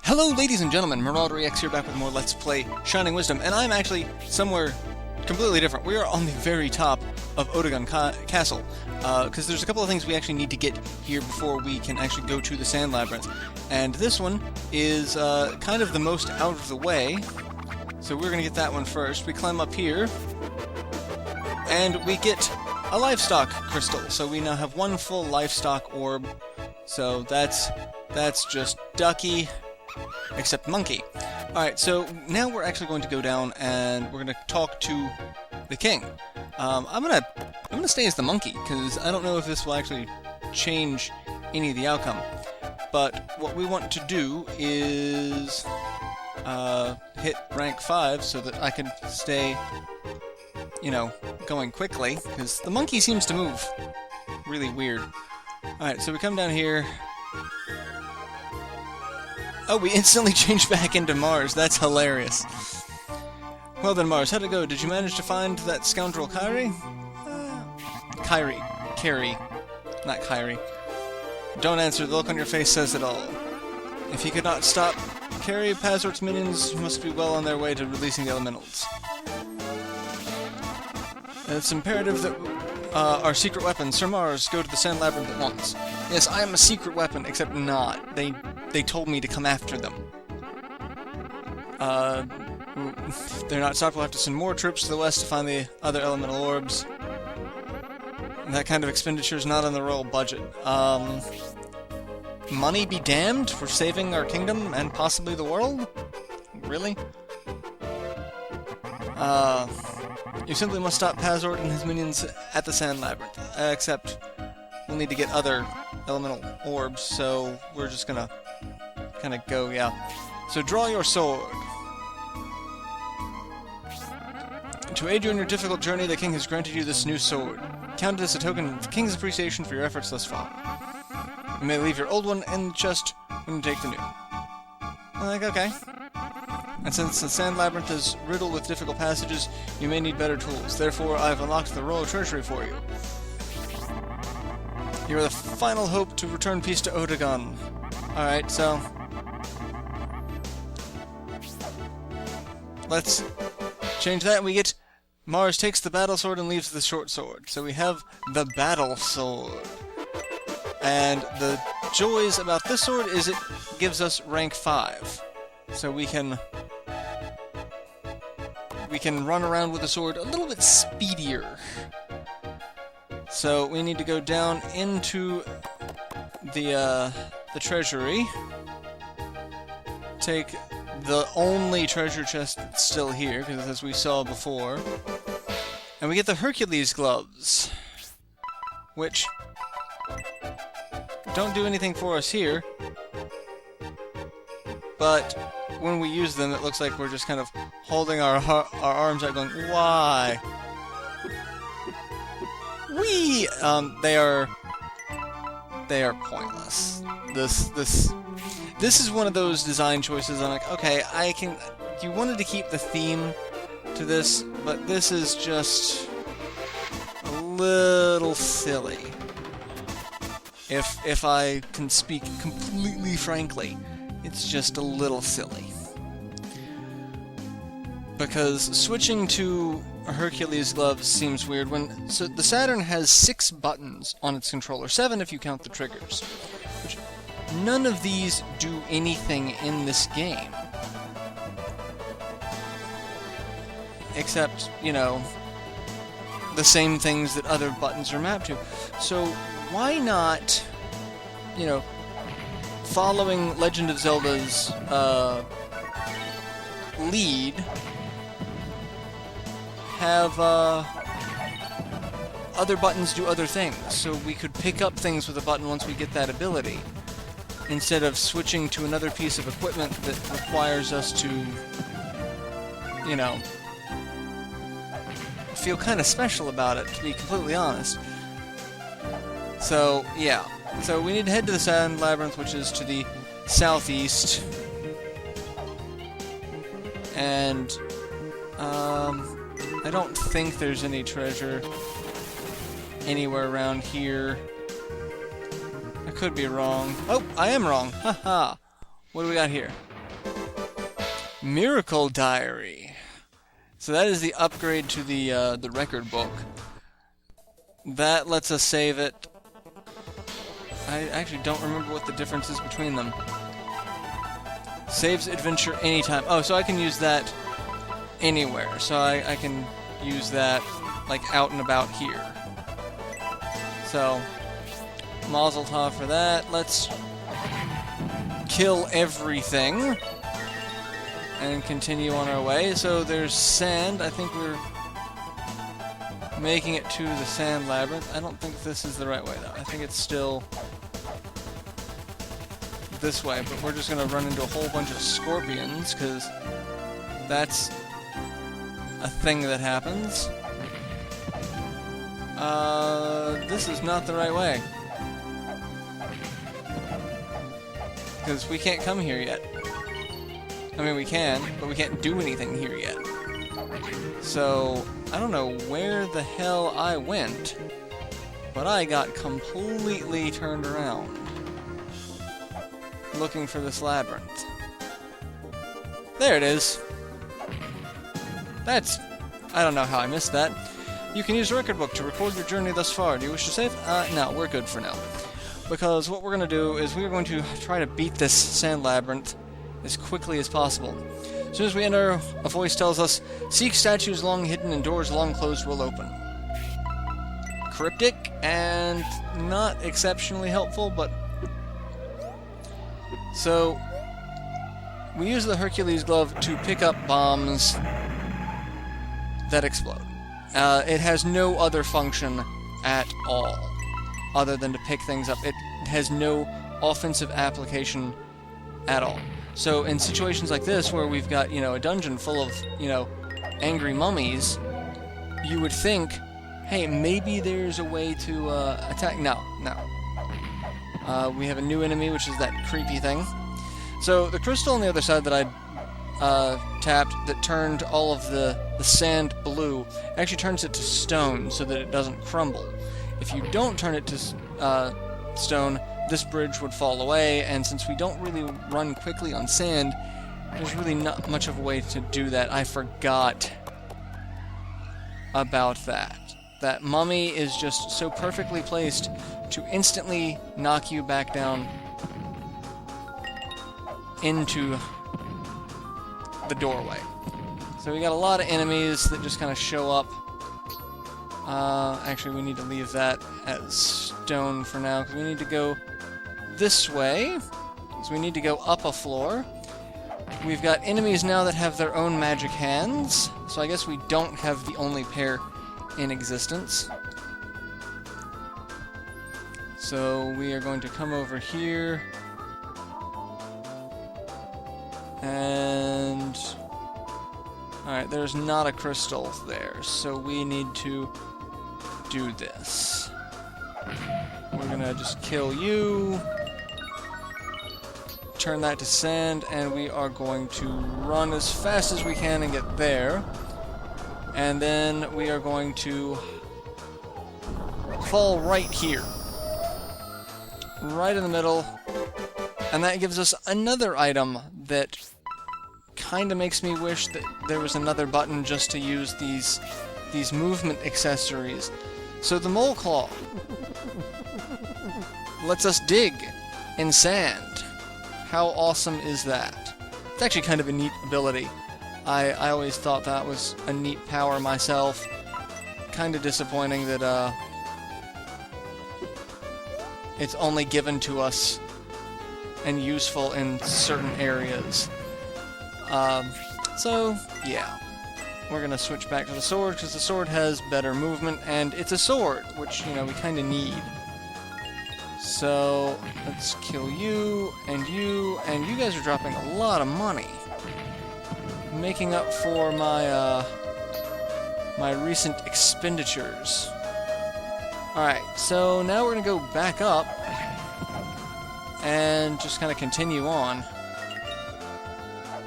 Hello ladies and gentlemen, MarauderEX here back with more Let's Play Shining Wisdom, and I'm actually somewhere completely different. We are on the very top of Odegon Castle, because there's a couple of things we actually need to get here before we can actually go to the Sand Labyrinth. And this one is kind of the most out of the way, so we're going to get that one first. We climb up here, and we get a livestock crystal, so we now have one full livestock orb, so that's just ducky. Except monkey. Alright, so now we're actually going to go down and we're going to talk to the king. I'm gonna stay as the monkey, because I don't know if this will actually change any of the outcome. But what we want to do is hit rank 5 so that I can stay, you know, going quickly, because the monkey seems to move really weird. Alright, so we come down here. Oh, we instantly changed back into Mars. That's hilarious. Well then, Mars, how'd it go? Did you manage to find that scoundrel Kyrie? Carrie. Not Kyrie. Don't answer. The look on your face says it all. If he could not stop Carrie, Pazort's minions must be well on their way to releasing the elementals. It's imperative that our secret weapon, Sir Mars, go to the Sand Labyrinth at once. Yes, I am a secret weapon, except not. They told me to come after them. If they're not stopped, we'll have to send more troops to the west to find the other elemental orbs. That kind of expenditure is not on the royal budget. Money be damned for saving our kingdom and possibly the world? Really? You simply must stop Pazort and his minions at the Sand Labyrinth. Except we'll need to get other elemental orbs, so we're just gonna kind of go, yeah. So draw your sword. To aid you in your difficult journey, the king has granted you this new sword. Count it as a token of the king's appreciation for your efforts thus far. You may leave your old one in the chest when you take the new. I'm like, okay. And since the Sand Labyrinth is riddled with difficult passages, you may need better tools. Therefore, I have unlocked the royal treasury for you. You are the final hope to return peace to Odegon. Alright, so let's change that, and we get Mars takes the battle sword and leaves the short sword. So we have the battle sword. And the joys about this sword is it gives us rank 5. So we can run around with the sword a little bit speedier. So we need to go down into the treasury, take the only treasure chest that's still here, because as we saw before, and we get the Hercules gloves, which don't do anything for us here, but when we use them, it looks like we're just kind of holding our arms out going, why? Whee! They are pointless. This is one of those design choices I'm like, okay, you wanted to keep the theme to this, but this is just a little silly. If I can speak completely frankly, it's just a little silly. Because switching to Hercules gloves seems weird so the Saturn has 6 buttons on its controller, 7 if you count the triggers. Which none of these do anything in this game. Except, you know, the same things that other buttons are mapped to. So why not, you know, following Legend of Zelda's lead, have other buttons do other things, so we could pick up things with a button once we get that ability, instead of switching to another piece of equipment that requires us to, you know, feel kind of special about it, to be completely honest. So, yeah. So we need to head to the Sand Labyrinth, which is to the southeast. And, I don't think there's any treasure anywhere around here. I could be wrong. Oh, I am wrong. Haha. What do we got here? Miracle Diary. So that is the upgrade to the record book. That lets us save it. I actually don't remember what the difference is between them. Saves adventure anytime. Oh, so I can use that anywhere. So I can use that like out and about here. So, Mazel tov for that. Let's kill everything and continue on our way. So there's sand. I think we're making it to the sand labyrinth. I don't think this is the right way though. I think it's still this way, but we're just gonna run into a whole bunch of scorpions because that's a thing that happens. This is not the right way. Because we can't come here yet. I mean, we can, but we can't do anything here yet. So, I don't know where the hell I went, but I got completely turned around looking for this labyrinth. There it is. I don't know how I missed that. You can use the record book to record your journey thus far. Do you wish to save? No, we're good for now. Because what we're going to do is we're going to try to beat this sand labyrinth as quickly as possible. As soon as we enter, a voice tells us, seek statues long hidden and doors long closed will open. Cryptic and not exceptionally helpful, but... So, we use the Hercules glove to pick up bombs that explode. It has no other function at all, other than to pick things up. It has no offensive application at all. So in situations like this, where we've got, a dungeon full of, angry mummies, you would think, hey, maybe there's a way to attack. No. We have a new enemy, which is that creepy thing. So the crystal on the other side that I tapped that turned all of the sand blue actually turns it to stone so that it doesn't crumble. If you don't turn it to stone, this bridge would fall away, and since we don't really run quickly on sand, there's really not much of a way to do that. I forgot about that. That mummy is just so perfectly placed to instantly knock you back down into the doorway. So we got a lot of enemies that just kind of show up. Actually, we need to leave that as stone for now, because we need to go this way. So we need to go up a floor. We've got enemies now that have their own magic hands, so I guess we don't have the only pair in existence. So we are going to come over here. And... Alright, there's not a crystal there, so we need to do this. We're gonna just kill you, turn that to sand, and we are going to run as fast as we can and get there. And then we are going to fall right here. Right in the middle. And that gives us another item that kind of makes me wish that there was another button just to use these movement accessories. So the mole claw lets us dig in sand. How awesome is that? It's actually kind of a neat ability. I always thought that was a neat power myself. Kind of disappointing that it's only given to us and useful in certain areas. So, yeah. We're gonna switch back to the sword, because the sword has better movement, and it's a sword, which, we kinda need. So, let's kill you, and you guys are dropping a lot of money. Making up for my, my recent expenditures. Alright, so now we're gonna go back up, and just kinda continue on.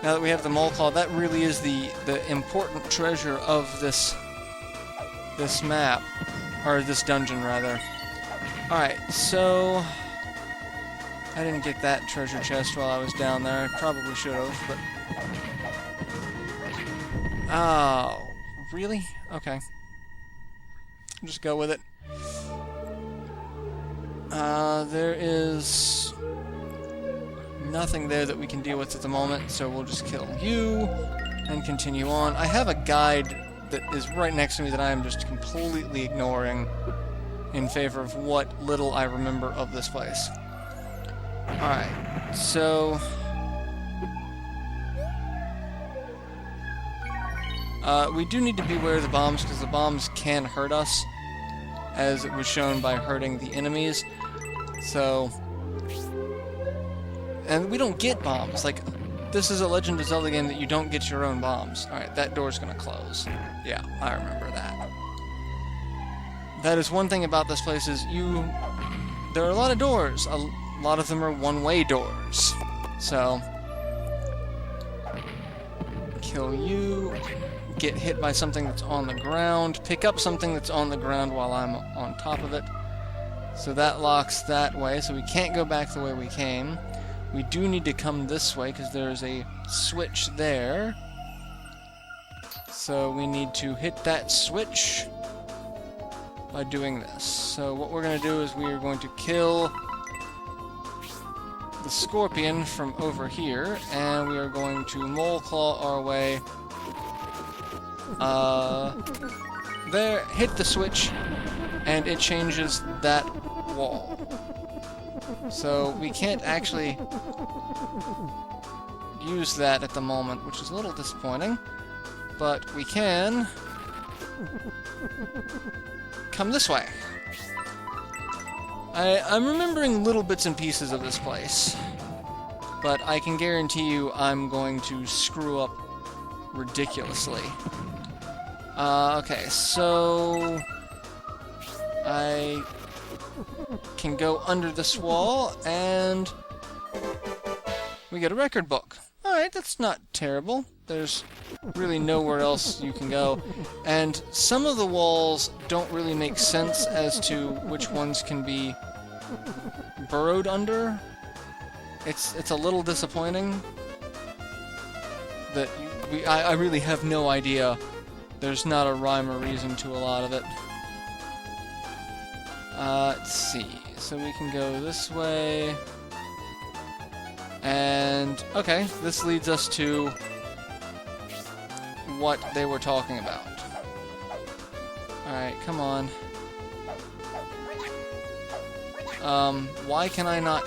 Now that we have the mole claw, that really is the important treasure of this map, or this dungeon rather. Alright, so I didn't get that treasure chest while I was down there. I probably should have, but... Oh, really? Okay. Just go with it. There is nothing there that we can deal with at the moment, so we'll just kill you and continue on. I have a guide that is right next to me that I am just completely ignoring in favor of what little I remember of this place. Alright, so... we do need to beware of the bombs, because the bombs can hurt us, as it was shown by hurting the enemies. So... And we don't get bombs. Like, this is a Legend of Zelda game that you don't get your own bombs. Alright, that door's gonna close. Yeah, I remember that. That is one thing about this place is there are a lot of doors. A lot of them are one-way doors. So... Kill you. Get hit by something that's on the ground. Pick up something that's on the ground while I'm on top of it. So that locks that way, so we can't go back the way we came. We do need to come this way, because there's a switch there. So we need to hit that switch by doing this. So what we're going to do is we are going to kill the scorpion from over here, and we are going to mole claw our way there, hit the switch, and it changes that wall. So we can't actually use that at the moment, which is a little disappointing, but we can come this way. I'm remembering little bits and pieces of this place, but I can guarantee you I'm going to screw up ridiculously. Okay, so I can go under this wall, and we get a record book. Alright, that's not terrible. There's really nowhere else you can go. And some of the walls don't really make sense as to which ones can be burrowed under. It's a little disappointing that I really have no idea. There's not a rhyme or reason to a lot of it. Let's see. So we can go this way. And, okay, this leads us to what they were talking about. Alright, come on. Why can I not...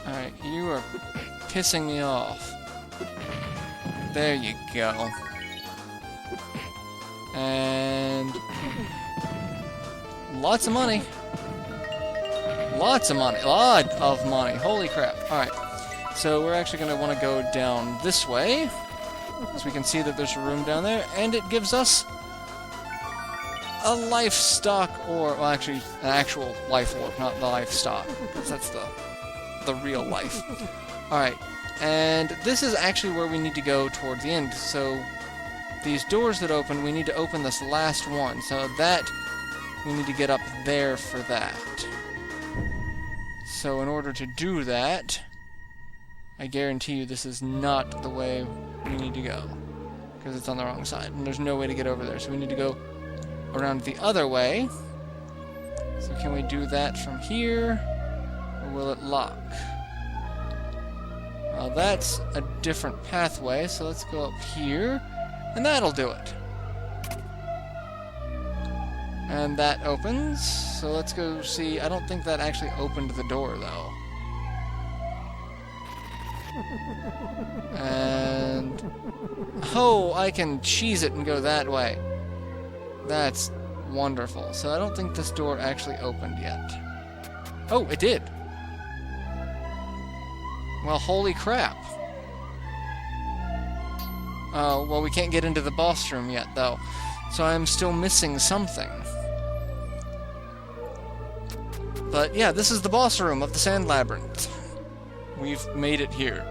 Alright, you are pissing me off. There you go. And... lots of money. Lots of money. Lot of money. Holy crap. Alright. So we're actually going to want to go down this way. So we can see that there's a room down there. And it gives us a livestock ore. Well, actually, an actual life orb, not the livestock. Because that's the real life. Alright. And this is actually where we need to go towards the end. So these doors that open, we need to open this last one. So that, we need to get up there for that. So in order to do that, I guarantee you this is not the way we need to go. Because it's on the wrong side, and there's no way to get over there. So we need to go around the other way. So can we do that from here? Or will it lock? Well, that's a different pathway, so let's go up here. And that'll do it. And that opens, so let's go see. I don't think that actually opened the door, though. And... oh, I can cheese it and go that way. That's wonderful. So I don't think this door actually opened yet. Oh, it did. Well, holy crap. Oh, well, we can't get into the boss room yet, though. So I'm still missing something. But yeah, this is the boss room of the Sand Labyrinth. We've made it here.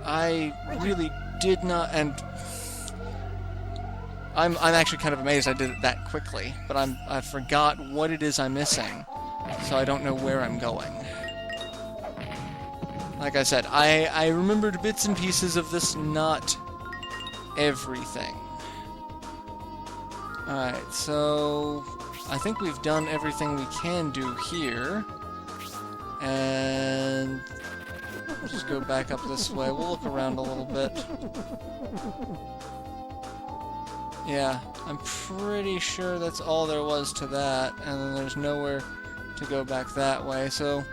I really did not, and I'm actually kind of amazed I did it that quickly, but I forgot what it is I'm missing, so I don't know where I'm going. Like I said, I remembered bits and pieces of this, not everything. Alright, so I think we've done everything we can do here. And we'll just go back up this way. We'll look around a little bit. Yeah, I'm pretty sure that's all there was to that, and then there's nowhere to go back that way, so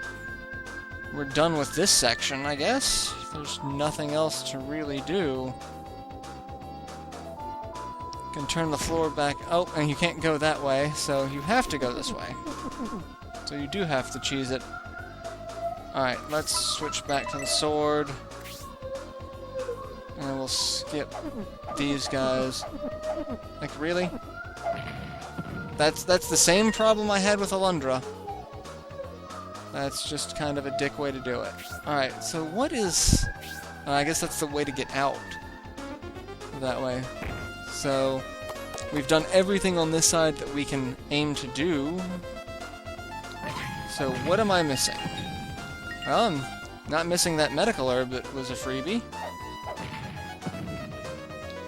we're done with this section, I guess. There's nothing else to really do. Can turn the floor back. Oh, and you can't go that way, so you have to go this way. So you do have to cheese it. Alright, let's switch back to the sword. And we'll skip these guys. Like, really? That's the same problem I had with Alundra. That's just kind of a dick way to do it. Alright, so what is... I guess that's the way to get out. That way. So, we've done everything on this side that we can aim to do. So, what am I missing? Well, I'm not missing that medical herb that was a freebie.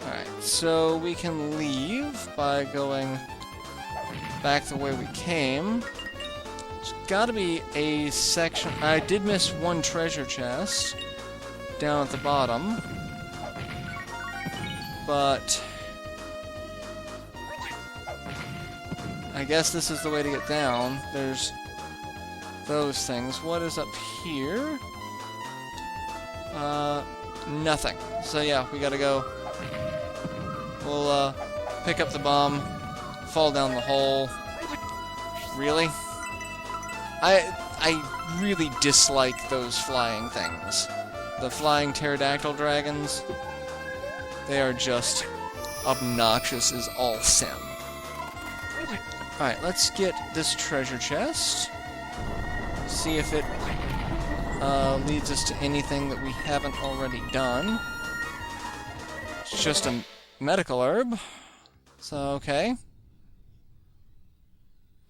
Alright, so we can leave by going back the way we came. There's gotta be a section... I did miss one treasure chest down at the bottom. But I guess this is the way to get down. There's those things. What is up here? Nothing. So yeah, we gotta go. We'll, pick up the bomb, fall down the hole. Really? I really dislike those flying things. The flying pterodactyl dragons. They are just obnoxious as all sin. Alright, let's get this treasure chest. See if it leads us to anything that we haven't already done. It's just a medical herb. So, okay.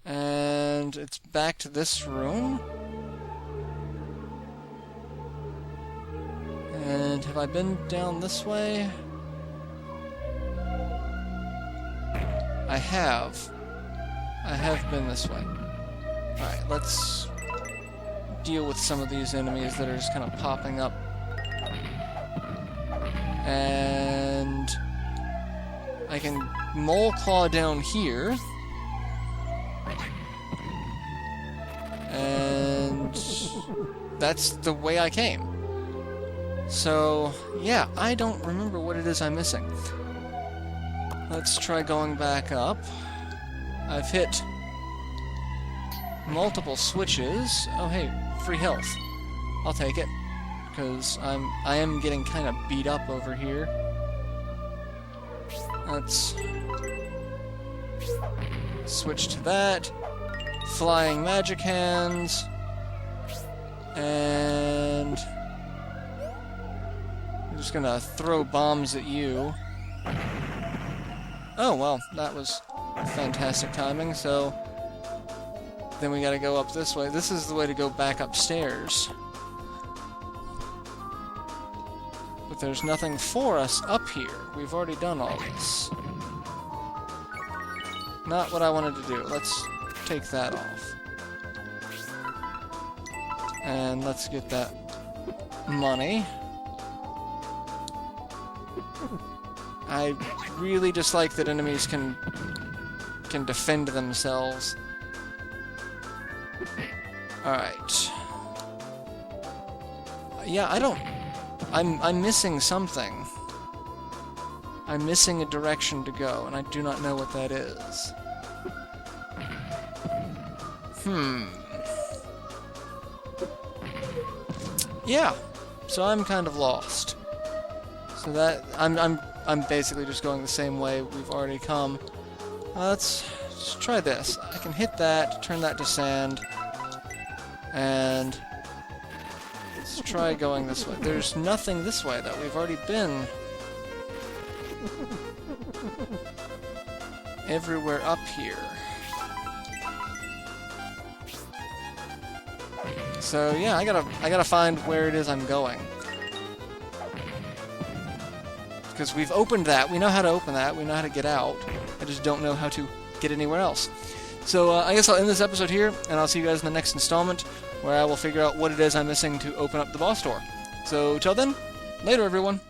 And it's back to this room. And have I been down this way? I have. I have been this way. Alright, let's deal with some of these enemies that are just kind of popping up. And I can mole claw down here. And that's the way I came. So, yeah, I don't remember what it is I'm missing. Let's try going back up. I've hit multiple switches. Oh, hey, free health. I'll take it, because I am getting kind of beat up over here. Let's switch to that. Flying magic hands. And I'm just gonna throw bombs at you. Oh, well, that was fantastic timing, so then we gotta go up this way. This is the way to go back upstairs. But there's nothing for us up here. We've already done all this. Not what I wanted to do. Let's take that off. And let's get that money. I really dislike that enemies can defend themselves. Alright. Yeah, I'm missing something. I'm missing a direction to go, and I do not know what that is. Yeah, so I'm kind of lost. So that I'm basically just going the same way we've already come. Let's try this. I can hit that, turn that to sand, and let's try going this way. There's nothing this way, though. We've already been. everywhere up here. So yeah, I gotta find where it is I'm going. Because we've opened that, we know how to open that, we know how to get out. I just don't know how to get anywhere else. So I guess I'll end this episode here, and I'll see you guys in the next installment, where I will figure out what it is I'm missing to open up the boss door. So till then, later everyone.